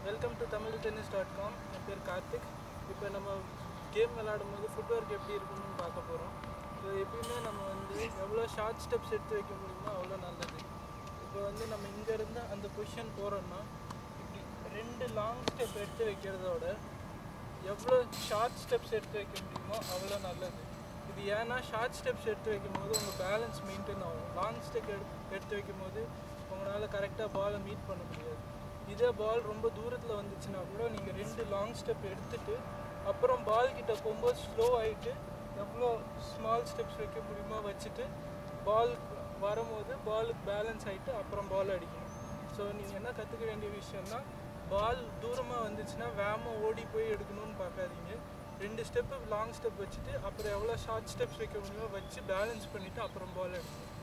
Welcome to tamiltennis.com. என் பேர் கார்த்திக். இப்போ நம்ம கேம் விளையாடும் போது ஃபுட்வொர்க் எப்படி இருக்குன்னு பார்க்க போகிறோம். ஸோ எப்பயுமே நம்ம எவ்வளோ ஷார்ட் ஸ்டெப்ஸ் எடுத்து வைக்க முடியுமோ அவ்வளோ நல்லது. இப்போ நம்ம இங்கேருந்து அந்த பொசிஷன் போகிறோன்னா இப்படி 2 லாங் ஸ்டெப் எடுத்து வைக்கிறதோட எவ்வளோ ஷார்ட் ஸ்டெப்ஸ் எடுத்து வைக்க முடியுமோ அவ்வளோ நல்லது. இது ஏன்னா ஷார்ட் ஸ்டெப்ஸ் எடுத்து வைக்கும் போது உங்கள் பேலன்ஸ் மெயின்டைன் ஆகும். லாங் ஸ்டெப் எடுத்து வைக்கும் போது உங்களால் கரெக்டாக பாலை மீட் பண்ண முடியாது. இதே பால் ரொம்ப தூரத்தில் வந்துச்சுன்னா கூட நீங்கள் 2 லாங் ஸ்டெப் எடுத்துகிட்டு அப்புறம் பால் கிட்ட போகும்போது ஸ்லோ ஆகிட்டு எவ்வளோ ஸ்மால் ஸ்டெப்ஸ் வைக்க முடியுமோ வச்சுட்டு பால் வரும்போது பாலுக்கு பேலன்ஸ் ஆகிட்டு அப்புறம் பால் அடிக்கணும். ஸோ நீங்கள் என்ன கற்றுக்க வேண்டிய விஷயம்னா, பால் தூரமாக வந்துச்சுன்னா வேகமாக ஓடி போய் எடுக்கணும்னு பார்க்காதீங்க. 2 ஸ்டெப்பு லாங் ஸ்டெப் வச்சுட்டு அப்புறம் எவ்வளோ ஷார்ட் ஸ்டெப்ஸ் வைக்க முடியுமோ வச்சு பேலன்ஸ் பண்ணிவிட்டு அப்புறம் பால் எடுக்கணும்.